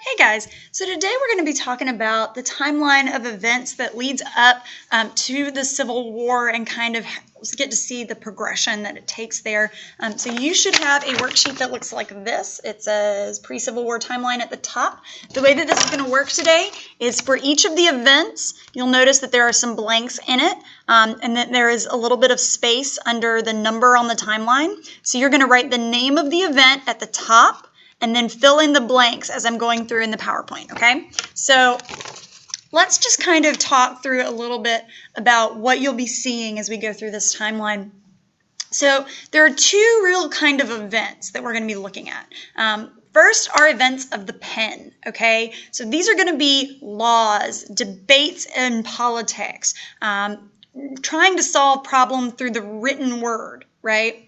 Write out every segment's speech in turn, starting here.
Hey guys, so today we're going to be talking about the timeline of events that leads up to the Civil War and kind of get to see the progression that it takes there. So you should have a worksheet that looks like this. It says pre-Civil War timeline at the top. The way that this is going to work today is for each of the events, you'll notice that there are some blanks in it and that there is a little bit of space under the number on the timeline. So you're going to write the name of the event at the top and then fill in the blanks as I'm going through in the PowerPoint, okay? So let's just kind of talk through a little bit about what you'll be seeing as we go through this timeline. So there are two real kind of events that we're going to be looking at. First are events of the pen, okay? So these are going to be laws, debates in politics, trying to solve problems through the written word, right?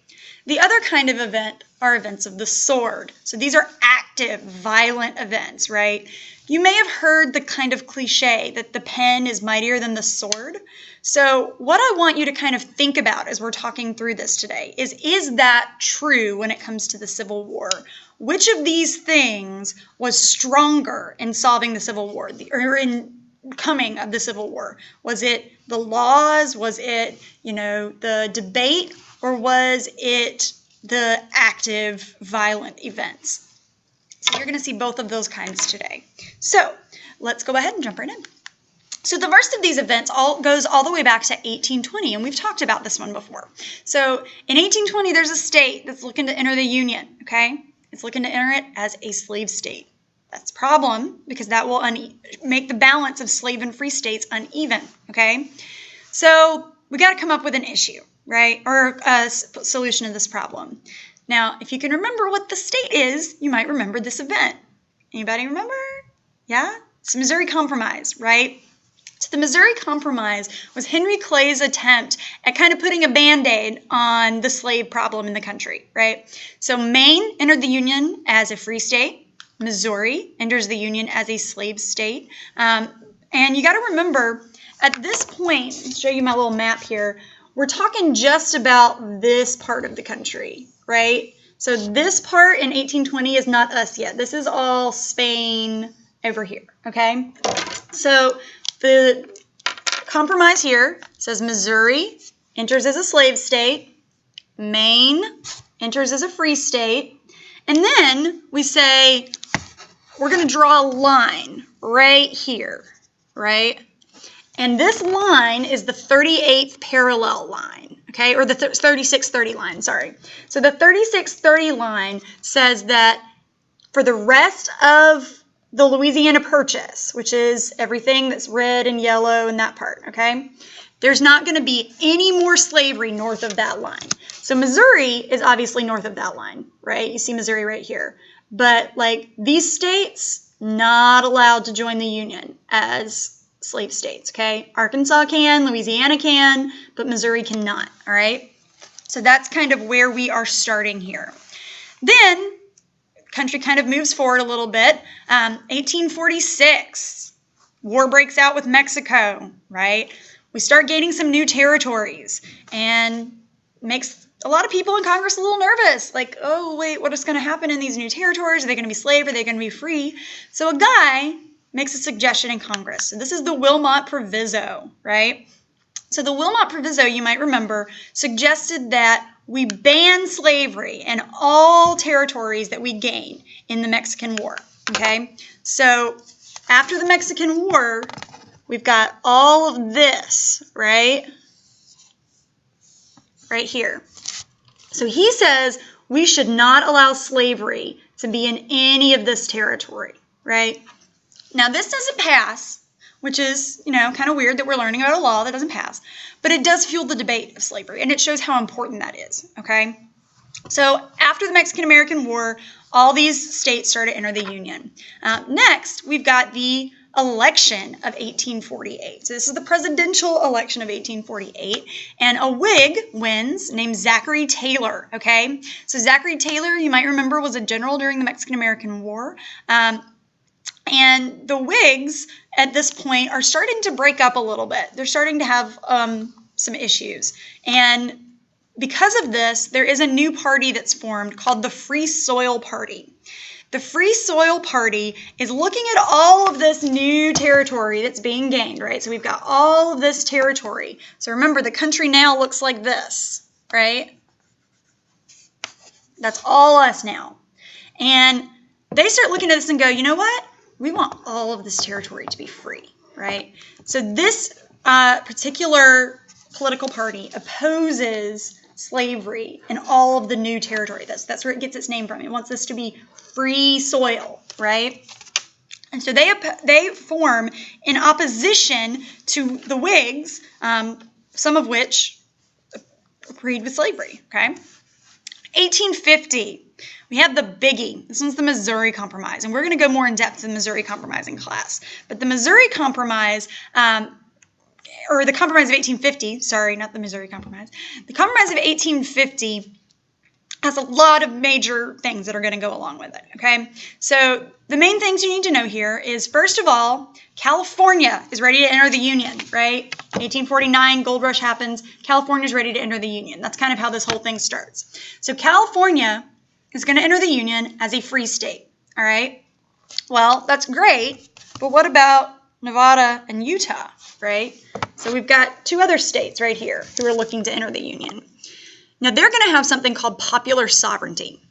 The other kind of event are events of the sword. So these are active, violent events, right? You may have heard the kind of cliche that the pen is mightier than the sword. So what I want you to kind of think about as we're talking through this today is that true when it comes to the Civil War? Which of these things was stronger in solving the Civil War, or in coming of the Civil War? Was it the laws? Was it, the debate? Or was it the active, violent events? So you're going to see both of those kinds today. So let's go ahead and jump right in. So the first of these events goes all the way back to 1820, and we've talked about this one before. So in 1820, there's a state that's looking to enter the Union, okay? It's looking to enter it as a slave state. That's a problem because that will make the balance of slave and free states uneven, okay? So we got to come up with an issue, right? Or a solution to this problem. Now, if you can remember what the state is, you might remember this event. Anybody remember? Yeah? It's the Missouri Compromise, right? So the Missouri Compromise was Henry Clay's attempt at kind of putting a Band-Aid on the slave problem in the country, right? So Maine entered the Union as a free state. Missouri enters the Union as a slave state. And you got to remember, at this point, I'll show you my little map here, we're talking just about this part of the country, right? So this part in 1820 is not us yet. This is all Spain over here, okay? So the compromise here says Missouri enters as a slave state, Maine enters as a free state, and then we say we're going to draw a line right here, right? And this line is the 38th parallel line, okay, or the 3630 line, sorry. So the 3630 line says that for the rest of the Louisiana Purchase, which is everything that's red and yellow and that part, okay, there's not going to be any more slavery north of that line. So Missouri is obviously north of that line, right? You see Missouri right here. But like these states, not allowed to join the Union as slave states, okay? Arkansas can, Louisiana can, but Missouri cannot, all right? So that's kind of where we are starting here. Then, country kind of moves forward a little bit. 1846, war breaks out with Mexico, right? We start gaining some new territories and makes a lot of people in Congress a little nervous. Like, oh, wait, what is going to happen in these new territories? Are they going to be slave? Are they going to be free? So a guy makes a suggestion in Congress. So this is the Wilmot Proviso, right? So the Wilmot Proviso, you might remember, suggested that we ban slavery in all territories that we gain in the Mexican War, okay? So after the Mexican War, we've got all of this, right? Right here. So he says we should not allow slavery to be in any of this territory, right? Now, this doesn't pass, which is, kind of weird that we're learning about a law that doesn't pass, but it does fuel the debate of slavery, and it shows how important that is, okay? So after the Mexican-American War, all these states started to enter the Union. Next, we've got the election of 1848. So this is the presidential election of 1848, and a Whig wins named Zachary Taylor, okay? So Zachary Taylor, you might remember, was a general during the Mexican-American War. And the Whigs, at this point, are starting to break up a little bit. They're starting to have some issues. And because of this, there is a new party that's formed called the Free Soil Party. The Free Soil Party is looking at all of this new territory that's being gained, right? So we've got all of this territory. So remember, the country now looks like this, right? That's all us now. And they start looking at this and go, you know what? We want all of this territory to be free, right? So this particular political party opposes slavery in all of the new territory. That's where it gets its name from. It wants this to be free soil, right? And so they form in opposition to the Whigs, some of which agreed with slavery, okay? 1850, we have the biggie. This one's the Missouri Compromise, and we're going to go more in depth in the Missouri Compromise in class. But the Missouri Compromise, or the Compromise of 1850, sorry, not the Missouri Compromise. The Compromise of 1850 has a lot of major things that are going to go along with it, okay? So the main things you need to know here is, first of all, California is ready to enter the Union, right? 1849, gold rush happens. California's ready to enter the Union. That's kind of how this whole thing starts. So California is going to enter the Union as a free state, all right? Well, that's great, but what about Nevada and Utah, right? So we've got two other states right here who are looking to enter the Union. Now, they're going to have something called popular sovereignty.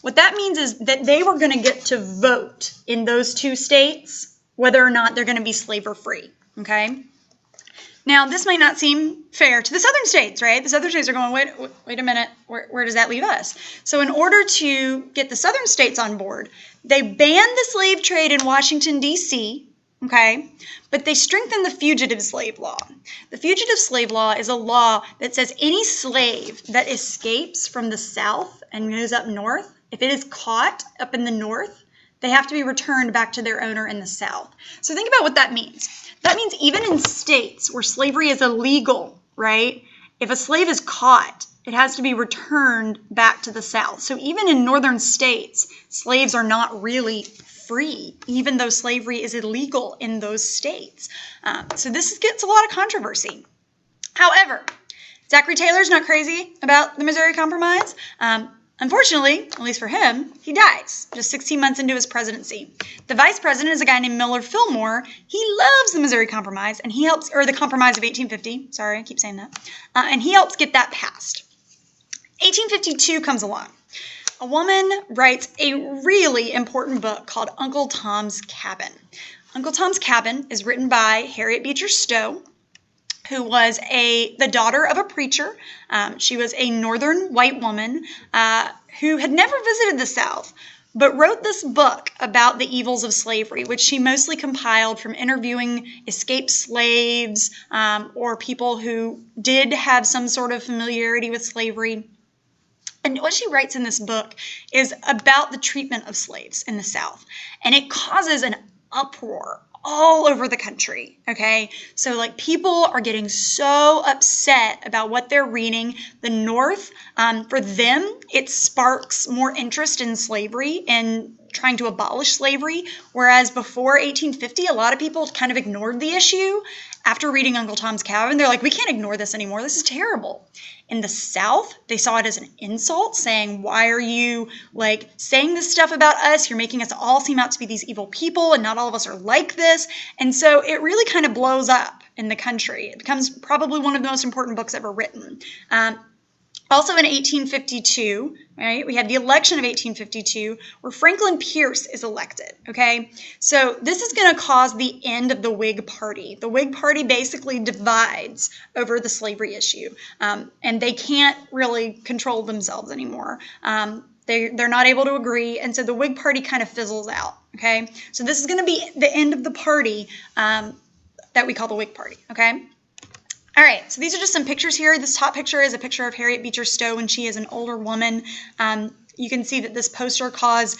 What that means is that they were going to get to vote in those two states whether or not they're going to be slave or free, okay? Now, this might not seem fair to the southern states, right? The southern states are going, wait a minute, where does that leave us? So in order to get the southern states on board, they banned the slave trade in Washington, D.C., okay, but they strengthened the fugitive slave law. The fugitive slave law is a law that says any slave that escapes from the south and goes up north, if it is caught up in the north, they have to be returned back to their owner in the south. So think about what that means. That means even in states where slavery is illegal, right, if a slave is caught, it has to be returned back to the south. So even in northern states, slaves are not really free, even though slavery is illegal in those states. So this gets a lot of controversy. However, Zachary Taylor's not crazy about the Missouri Compromise. Unfortunately, at least for him, he dies just 16 months into his presidency. The vice president is a guy named Millard Fillmore. He loves the Missouri Compromise, and he helps, or the Compromise of 1850. Sorry, I keep saying that. And he helps get that passed. 1852 comes along. A woman writes a really important book called Uncle Tom's Cabin. Uncle Tom's Cabin is written by Harriet Beecher Stowe, who was the daughter of a preacher. She was a northern white woman who had never visited the South, but wrote this book about the evils of slavery, which she mostly compiled from interviewing escaped slaves or people who did have some sort of familiarity with slavery. And what she writes in this book is about the treatment of slaves in the South. And it causes an uproar all over the country, okay? So, like, people are getting so upset about what they're reading. The North, for them, it sparks more interest in slavery and trying to abolish slavery, whereas before 1850, a lot of people kind of ignored the issue. After reading Uncle Tom's Cabin, they're like, we can't ignore this anymore. This is terrible. In the South, they saw it as an insult, saying, why are you, like, saying this stuff about us? You're making us all seem out to be these evil people, and not all of us are like this. And so it really kind of blows up in the country. It becomes probably one of the most important books ever written. Also in 1852, right, we had the election of 1852 where Franklin Pierce is elected, okay? So this is going to cause the end of the Whig Party. The Whig Party basically divides over the slavery issue, and they can't really control themselves anymore. They're not able to agree, and so the Whig Party kind of fizzles out, okay? So this is going to be the end of the party that we call the Whig Party, okay? All right, so these are just some pictures here. This top picture is a picture of Harriet Beecher Stowe when she is an older woman. You can see that this poster calls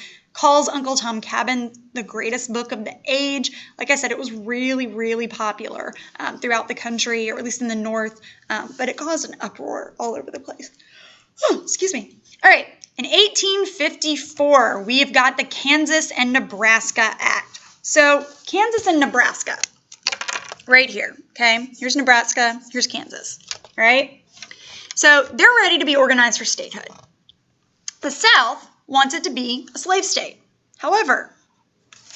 Uncle Tom Cabin the greatest book of the age. Like I said, it was really, really popular throughout the country, or at least in the North, but it caused an uproar all over the place. Oh, excuse me. All right, in 1854, we've got the Kansas and Nebraska Act. So Kansas and Nebraska. Right here, okay? Here's Nebraska, here's Kansas, all right? So they're ready to be organized for statehood. The South wants it to be a slave state, However,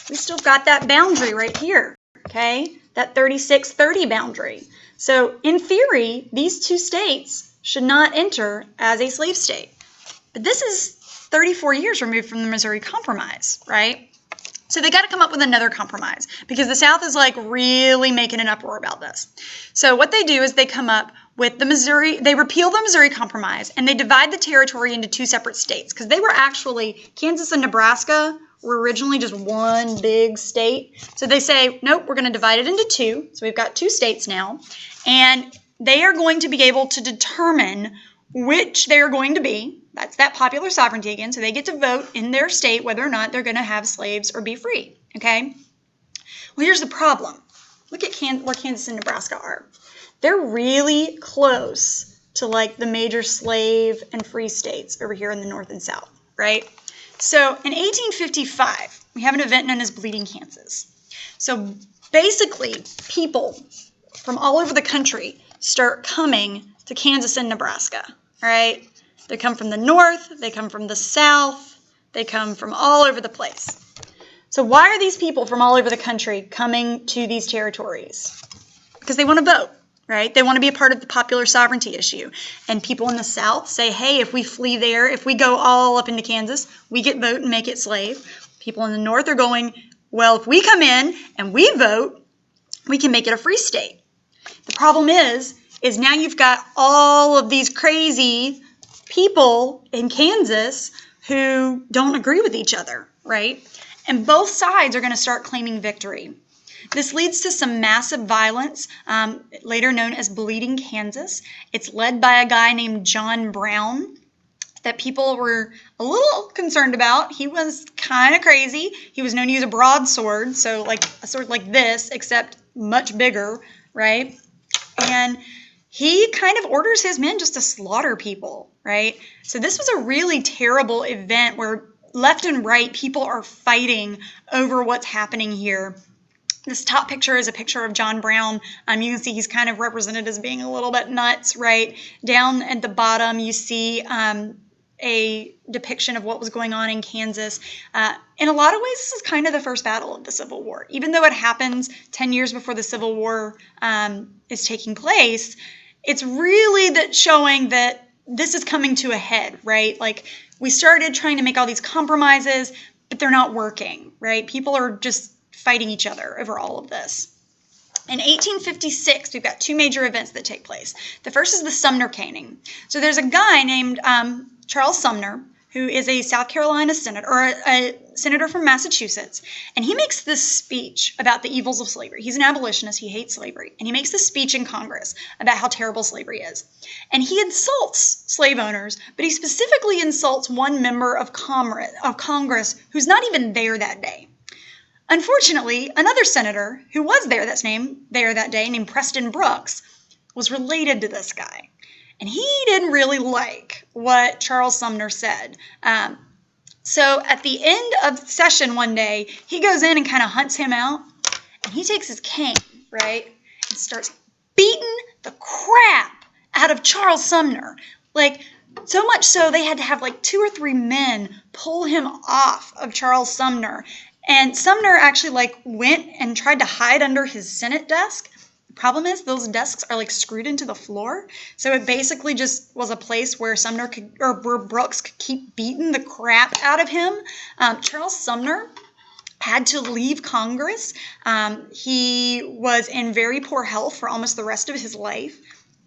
we still got that boundary right here, okay? That 36-30 boundary. So in theory, these two states should not enter as a slave state. But this is 34 years removed from the Missouri Compromise, right? So they got to come up with another compromise because the South is like really making an uproar about this. So what they do is they come up with they repeal the Missouri Compromise and they divide the territory into two separate states because they were actually, Kansas and Nebraska were originally just one big state. So they say, nope, we're going to divide it into two. So we've got two states now. And they are going to be able to determine which they are going to be. That's that popular sovereignty again. So they get to vote in their state whether or not they're going to have slaves or be free. Okay? Well, here's the problem. Look at where Kansas and Nebraska are. They're really close to like the major slave and free states over here in the North and South, right? So in 1855, we have an event known as Bleeding Kansas. So basically, people from all over the country start coming to Kansas and Nebraska, right? They come from the north, they come from the south, they come from all over the place. So why are these people from all over the country coming to these territories? Because they want to vote, right? They want to be a part of the popular sovereignty issue. And people in the South say, hey, if we flee there, if we go all up into Kansas, we get vote and make it slave. People in the North are going, well, if we come in and we vote, we can make it a free state. The problem is now you've got all of these crazy people in Kansas who don't agree with each other, right? And both sides are going to start claiming victory. This leads to some massive violence, later known as Bleeding Kansas. It's led by a guy named John Brown that people were a little concerned about. He was kind of crazy. He was known to use a broadsword, so like a sword like this, except much bigger, right? And he kind of orders his men just to slaughter people, right? So this was a really terrible event where left and right people are fighting over what's happening here. This top picture is a picture of John Brown. You can see he's kind of represented as being a little bit nuts, right? Down at the bottom, you see a depiction of what was going on in Kansas. In a lot of ways, this is kind of the first battle of the Civil War. Even though it happens 10 years before the Civil War is taking place, it's really that showing that this is coming to a head, right? Like, we started trying to make all these compromises, but they're not working, right? People are just fighting each other over all of this. In 1856, we've got two major events that take place. The first is the Sumner Painting. So there's a guy named Charles Sumner, who is a South Carolina senator, or a senator from Massachusetts, and he makes this speech about the evils of slavery. He's an abolitionist. He hates slavery, and he makes this speech in Congress about how terrible slavery is. And he insults slave owners, but he specifically insults one member of Congress who's not even there that day. Unfortunately, another senator who was there that day, named Preston Brooks, was related to this guy. And he didn't really like what Charles Sumner said. So at the end of session one day, he goes in and kind of hunts him out. And he takes his cane, right, and starts beating the crap out of Charles Sumner. Like, so much so they had to have like 2 or 3 men pull him off of Charles Sumner. And Sumner actually went and tried to hide under his Senate desk. The problem is those desks are screwed into the floor. So it basically just was a place where where Brooks could keep beating the crap out of him. Charles Sumner had to leave Congress. He was in very poor health for almost the rest of his life.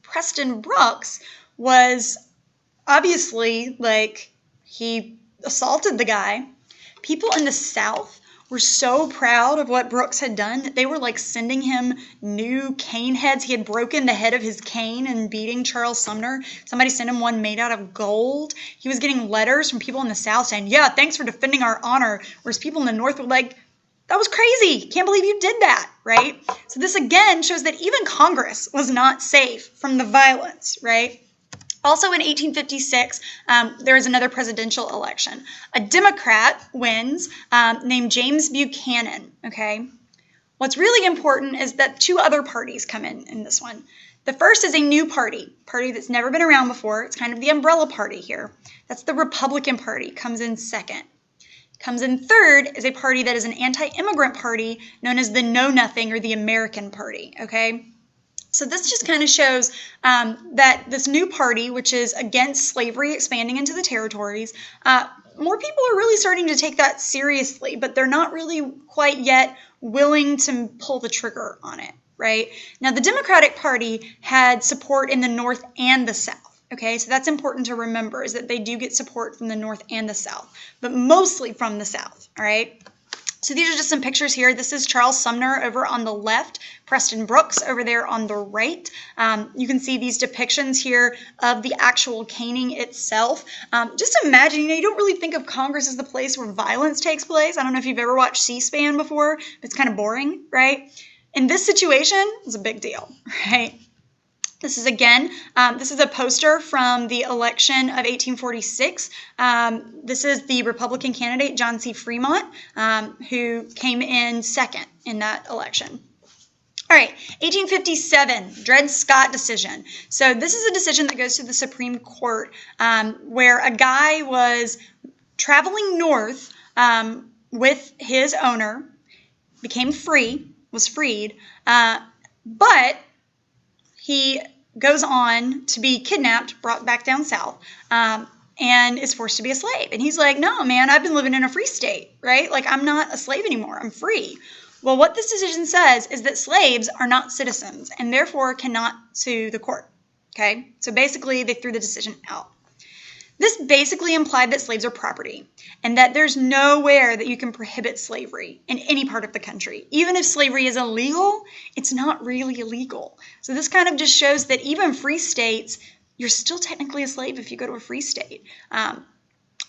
Preston Brooks was obviously he assaulted the guy. People in the South were so proud of what Brooks had done that they were sending him new cane heads. He had broken the head of his cane and beating Charles Sumner. Somebody sent him one made out of gold. He was getting letters from people in the South saying, yeah, thanks for defending our honor. Whereas people in the North were like, that was crazy. Can't believe you did that, right? So this again shows that even Congress was not safe from the violence, right? Also in 1856, there is another presidential election. A Democrat wins named James Buchanan, okay? What's really important is that 2 other parties come in this one. The first is a new party that's never been around before. It's kind of the umbrella party here. That's the Republican Party, comes in second. Comes in third is a party that is an anti-immigrant party known as the Know Nothing or the American Party, okay? So this just kind of shows that this new party, which is against slavery expanding into the territories, more people are really starting to take that seriously, but they're not really quite yet willing to pull the trigger on it, right? Now, the Democratic Party had support in the North and the South. Okay, so that's important to remember, is that they do get support from the North and the South, but mostly from the South, all right? So these are just some pictures here. This is Charles Sumner over on the left, Preston Brooks over there on the right. You can see these depictions here of the actual caning itself. Just imagine, you don't really think of Congress as the place where violence takes place. I don't know if you've ever watched C-SPAN before, but it's kind of boring, right? In this situation, it's a big deal, right? This is, again, this is a poster from the election of 1846. This is the Republican candidate, John C. Fremont, who came in second in that election. All right, 1857, Dred Scott decision. So this is a decision that goes to the Supreme Court where a guy was traveling north with his owner, became free, was freed, but he goes on to be kidnapped, brought back down south, and is forced to be a slave. And he's like, no, man, I've been living in a free state, right? Like, I'm not a slave anymore. I'm free. Well, what this decision says is that slaves are not citizens and therefore cannot sue the court, okay? So basically, they threw the decision out. This basically implied that slaves are property and that there's nowhere that you can prohibit slavery in any part of the country. Even if slavery is illegal, it's not really illegal. So this kind of just shows that even free states, you're still technically a slave if you go to a free state.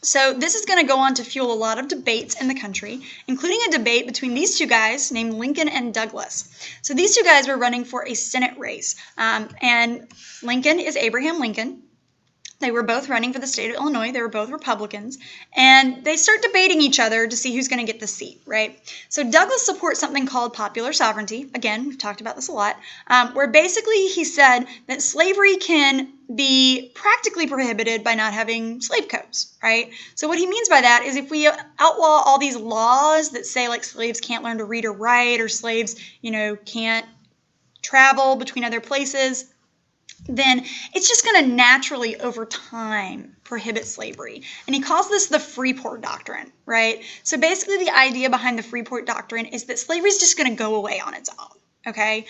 So this is going to go on to fuel a lot of debates in the country, including a debate between these two guys named Lincoln and Douglas. So these two guys were running for a Senate race, and Lincoln is Abraham Lincoln. They were both running for the state of Illinois. They were both Republicans. And they start debating each other to see who's going to get the seat, right? So Douglas supports something called popular sovereignty. Again, we've talked about this a lot, where basically he said that slavery can be practically prohibited by not having slave codes, right? So what he means by that is if we outlaw all these laws that say like slaves can't learn to read or write, or slaves, can't travel between other places, then it's just going to naturally, over time, prohibit slavery. And he calls this the Freeport Doctrine, right? So basically the idea behind the Freeport Doctrine is that slavery is just going to go away on its own, okay?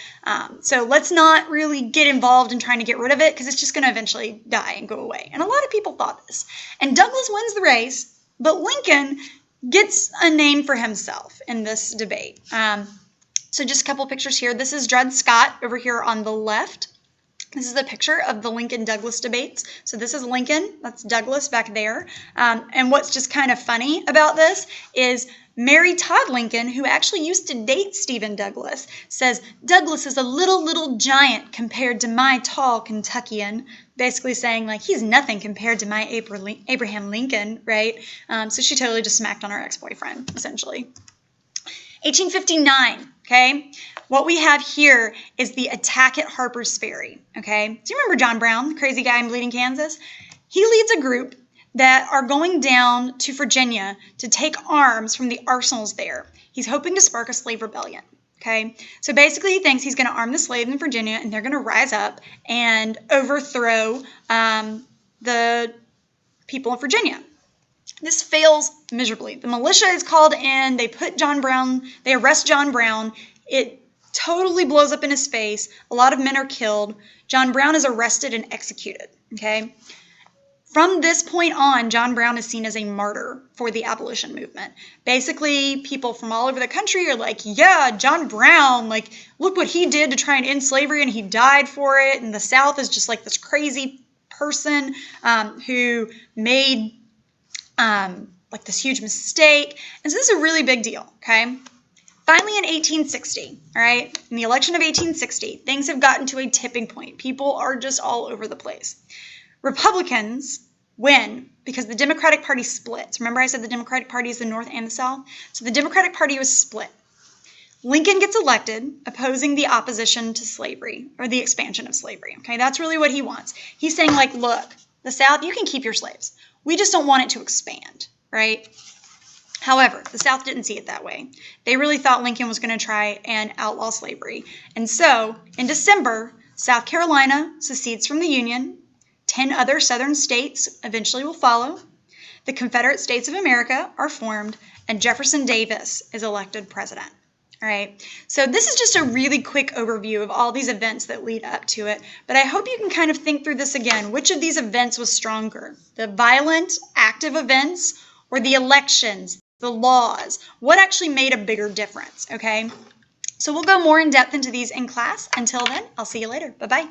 So let's not really get involved in trying to get rid of it because it's just going to eventually die and go away. And a lot of people thought this. And Douglas wins the race, but Lincoln gets a name for himself in this debate. So just a couple pictures here. This is Dred Scott over here on the left. This is a picture of the Lincoln-Douglas debates. So this is Lincoln, that's Douglas back there. And what's just kind of funny about this is Mary Todd Lincoln, who actually used to date Stephen Douglas, says, Douglas is a little giant compared to my tall Kentuckian, basically saying like he's nothing compared to my Abraham Lincoln, right? So she totally just smacked on her ex-boyfriend, essentially. 1859, okay? What we have here is the attack at Harpers Ferry, okay? Do you remember John Brown, the crazy guy in Bleeding, Kansas? He leads a group that are going down to Virginia to take arms from the arsenals there. He's hoping to spark a slave rebellion, okay? So basically he thinks he's going to arm the slaves in Virginia and they're going to rise up and overthrow the people of Virginia. This fails miserably. The militia is called in. They arrest John Brown. It totally blows up in his face. A lot of men are killed. John Brown is arrested and executed, okay? From this point on, John Brown is seen as a martyr for the abolition movement. Basically, people from all over the country are like, yeah, John Brown, like, look what he did to try and end slavery, and he died for it. And the South is just like this crazy person who made like this huge mistake. And so this is a really big deal, okay? Finally, in 1860, all right, in the election of 1860, things have gotten to a tipping point. People are just all over the place. Republicans win because the Democratic Party splits. Remember I said the Democratic Party is the North and the South? So the Democratic Party was split. Lincoln gets elected, opposing the opposition to slavery, or the expansion of slavery, okay? That's really what he wants. He's saying, like, look, the South, you can keep your slaves. We just don't want it to expand, right? However, the South didn't see it that way. They really thought Lincoln was going to try and outlaw slavery. And so, in December, South Carolina secedes from the Union. 10 other Southern states eventually will follow. The Confederate States of America are formed, and Jefferson Davis is elected president. All right, so this is just a really quick overview of all these events that lead up to it, but I hope you can kind of think through this again. Which of these events was stronger? The violent, active events, or the elections, the laws? What actually made a bigger difference, okay? So we'll go more in depth into these in class. Until then, I'll see you later. Bye-bye.